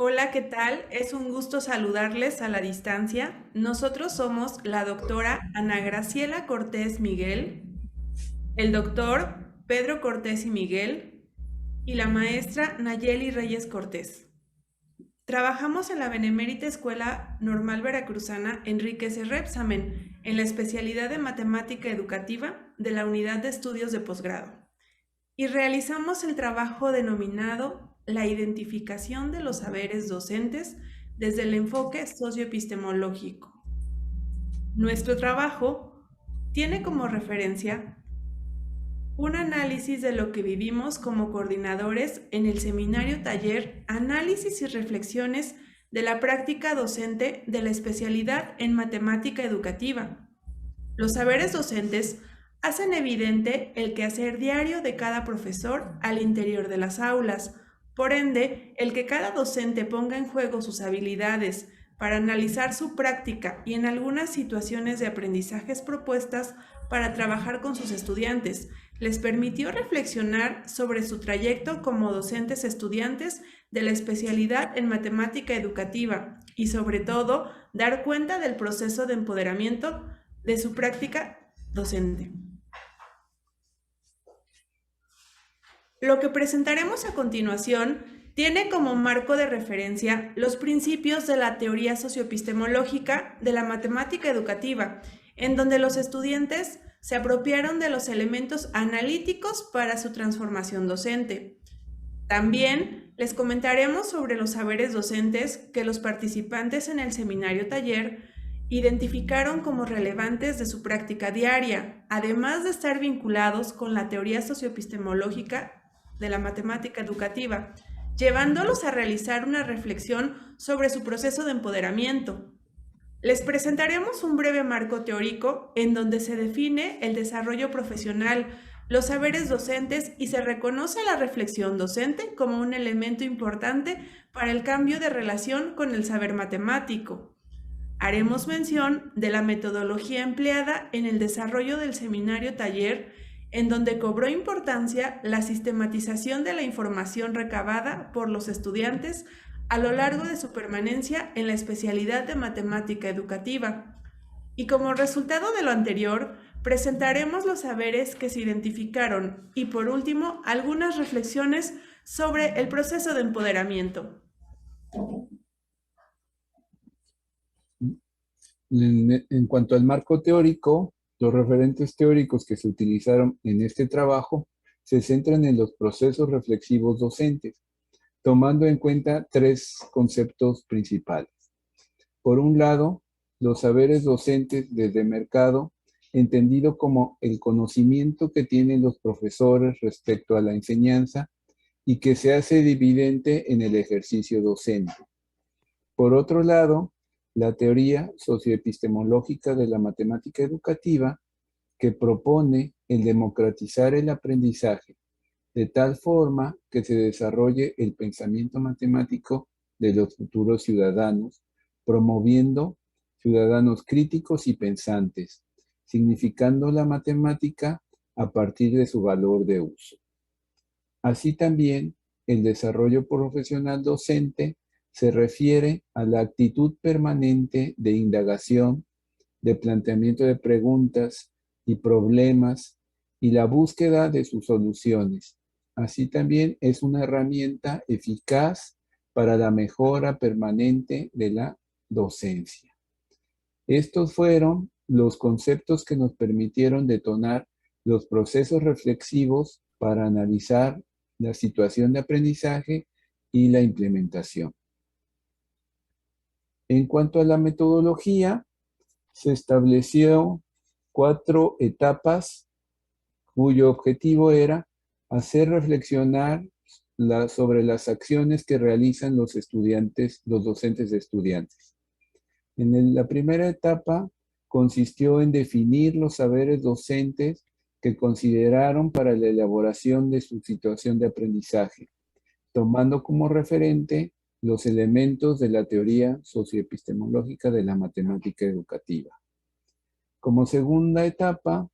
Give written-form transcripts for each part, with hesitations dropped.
Hola, ¿qué tal? Es un gusto saludarles a la distancia. Nosotros somos la doctora Ana Graciela Cortés Miguel, el doctor Pedro Cortés y Miguel y la maestra Nayeli Reyes Cortés. Trabajamos en la Benemérita Escuela Normal Veracruzana Enrique C. Repsamen en la especialidad de Matemática Educativa de la Unidad de Estudios de Posgrado y realizamos el trabajo denominado la identificación de los saberes docentes desde el enfoque socioepistemológico. Nuestro trabajo tiene como referencia un análisis de lo que vivimos como coordinadores en el seminario taller Análisis y reflexiones de la práctica docente de la especialidad en matemática educativa. Los saberes docentes hacen evidente el quehacer diario de cada profesor al interior de las aulas. Por ende, el que cada docente ponga en juego sus habilidades para analizar su práctica y en algunas situaciones de aprendizajes propuestas para trabajar con sus estudiantes, les permitió reflexionar sobre su trayecto como docentes estudiantes de la especialidad en matemática educativa y sobre todo dar cuenta del proceso de empoderamiento de su práctica docente. Lo que presentaremos a continuación tiene como marco de referencia los principios de la teoría socioepistemológica de la matemática educativa, en donde los estudiantes se apropiaron de los elementos analíticos para su transformación docente. También les comentaremos sobre los saberes docentes que los participantes en el seminario taller identificaron como relevantes de su práctica diaria, además de estar vinculados con la teoría socioepistemológica de la matemática educativa, llevándolos a realizar una reflexión sobre su proceso de empoderamiento. Les presentaremos un breve marco teórico en donde se define el desarrollo profesional, los saberes docentes y se reconoce la reflexión docente como un elemento importante para el cambio de relación con el saber matemático. Haremos mención de la metodología empleada en el desarrollo del seminario taller, en donde cobró importancia la sistematización de la información recabada por los estudiantes a lo largo de su permanencia en la especialidad de matemática educativa. Y como resultado de lo anterior, presentaremos los saberes que se identificaron y por último algunas reflexiones sobre el proceso de empoderamiento. En cuanto al marco teórico, los referentes teóricos que se utilizaron en este trabajo se centran en los procesos reflexivos docentes, tomando en cuenta tres conceptos principales. Por un lado, los saberes docentes desde mercado, entendido como el conocimiento que tienen los profesores respecto a la enseñanza y que se hace evidente en el ejercicio docente. Por otro lado, la teoría socioepistemológica de la matemática educativa, que propone el democratizar el aprendizaje de tal forma que se desarrolle el pensamiento matemático de los futuros ciudadanos, promoviendo ciudadanos críticos y pensantes, significando la matemática a partir de su valor de uso. Así también, el desarrollo profesional docente se refiere a la actitud permanente de indagación, de planteamiento de preguntas y problemas y la búsqueda de sus soluciones. Así también es una herramienta eficaz para la mejora permanente de la docencia. Estos fueron los conceptos que nos permitieron detonar los procesos reflexivos para analizar la situación de aprendizaje y la implementación. En cuanto a la metodología, se estableció 4 etapas cuyo objetivo era hacer reflexionar sobre las acciones que realizan los estudiantes, los docentes de estudiantes. La primera etapa consistió en definir los saberes docentes que consideraron para la elaboración de su situación de aprendizaje, tomando como referente los elementos de la teoría socioepistemológica de la matemática educativa. Como segunda etapa,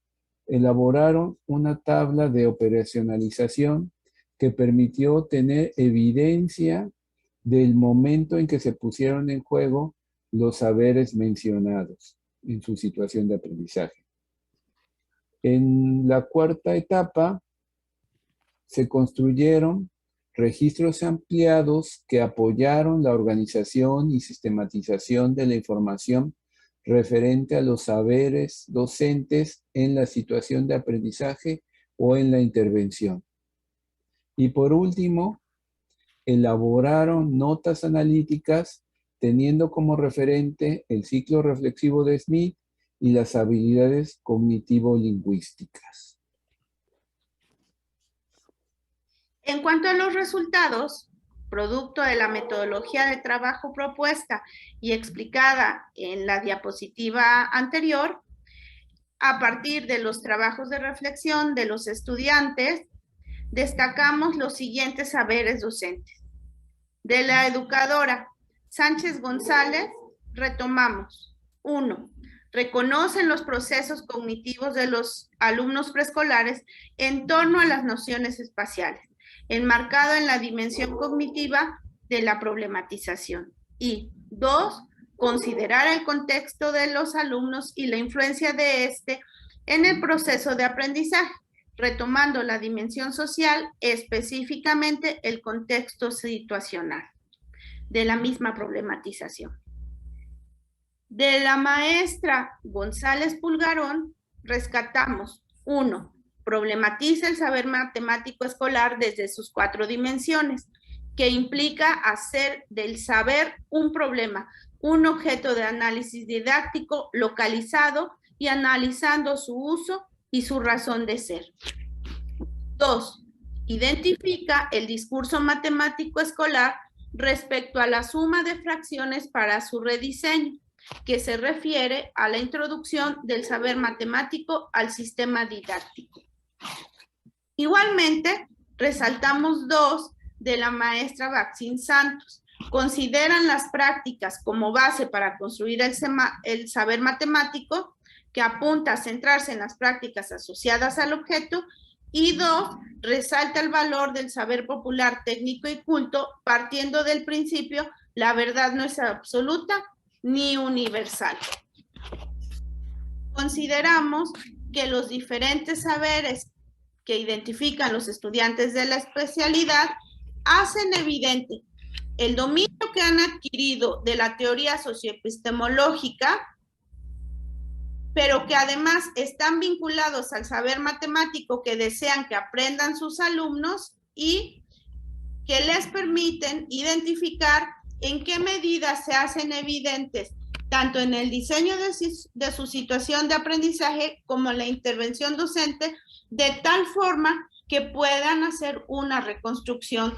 elaboraron una tabla de operacionalización que permitió tener evidencia del momento en que se pusieron en juego los saberes mencionados en su situación de aprendizaje. En la cuarta etapa se construyeron registros ampliados que apoyaron la organización y sistematización de la información referente a los saberes docentes en la situación de aprendizaje o en la intervención. Y por último, elaboraron notas analíticas teniendo como referente el ciclo reflexivo de Smith y las habilidades cognitivo-lingüísticas. En cuanto a los resultados, producto de la metodología de trabajo propuesta y explicada en la diapositiva anterior, a partir de los trabajos de reflexión de los estudiantes, destacamos los siguientes saberes docentes. De la educadora Sánchez González, retomamos. 1. Reconocen los procesos cognitivos de los alumnos preescolares en torno a las nociones espaciales, enmarcado en la dimensión cognitiva de la problematización. Y 2. Considerar el contexto de los alumnos y la influencia de este en el proceso de aprendizaje, retomando la dimensión social, específicamente el contexto situacional de la misma problematización. De la maestra González Pulgarón, rescatamos 1. Problematiza el saber matemático escolar desde sus 4 dimensiones, que implica hacer del saber un problema, un objeto de análisis didáctico localizado y analizando su uso y su razón de ser. 2. Identifica el discurso matemático escolar respecto a la suma de fracciones para su rediseño, que se refiere a la introducción del saber matemático al sistema didáctico. Igualmente, resaltamos 2 de la maestra Baxin Santos. Consideran las prácticas como base para construir el saber matemático, que apunta a centrarse en las prácticas asociadas al objeto, y 2, resalta el valor del saber popular técnico y culto, partiendo del principio, la verdad no es absoluta ni universal. Consideramos que los diferentes saberes que identifican los estudiantes de la especialidad hacen evidente el dominio que han adquirido de la teoría socioepistemológica, pero que además están vinculados al saber matemático que desean que aprendan sus alumnos y que les permiten identificar en qué medida se hacen evidentes tanto en el diseño de su situación de aprendizaje como en la intervención docente, de tal forma que puedan hacer una reconstrucción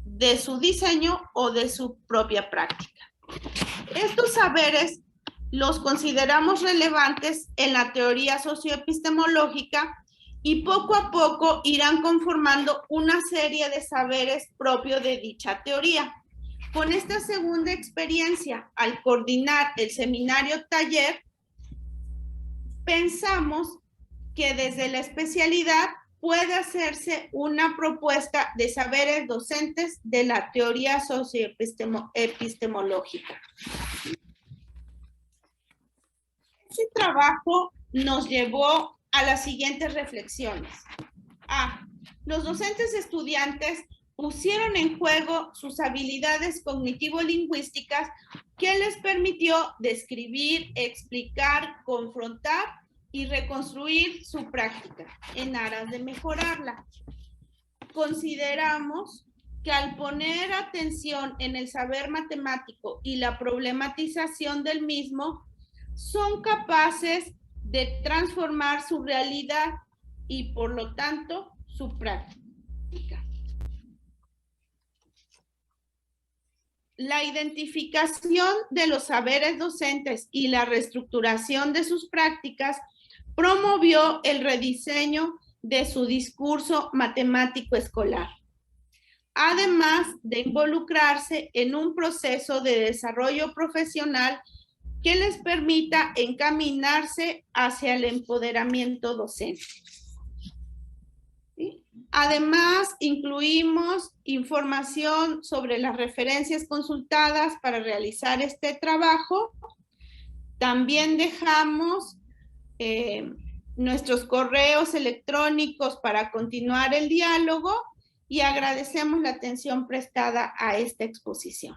de su diseño o de su propia práctica. Estos saberes los consideramos relevantes en la teoría socioepistemológica y poco a poco irán conformando una serie de saberes propios de dicha teoría. Con esta segunda experiencia, al coordinar el seminario taller, pensamos que desde la especialidad puede hacerse una propuesta de saberes docentes de la teoría socioepistemológica. Este trabajo nos llevó a las siguientes reflexiones. A. Los docentes estudiantes pusieron en juego sus habilidades cognitivo-lingüísticas que les permitió describir, explicar, confrontar y reconstruir su práctica en aras de mejorarla. Consideramos que al poner atención en el saber matemático y la problematización del mismo, son capaces de transformar su realidad y por lo tanto su práctica. La identificación de los saberes docentes y la reestructuración de sus prácticas promovió el rediseño de su discurso matemático escolar, además de involucrarse en un proceso de desarrollo profesional que les permita encaminarse hacia el empoderamiento docente. ¿Sí? Además, incluimos información sobre las referencias consultadas para realizar este trabajo. También dejamos nuestros correos electrónicos para continuar el diálogo y agradecemos la atención prestada a esta exposición.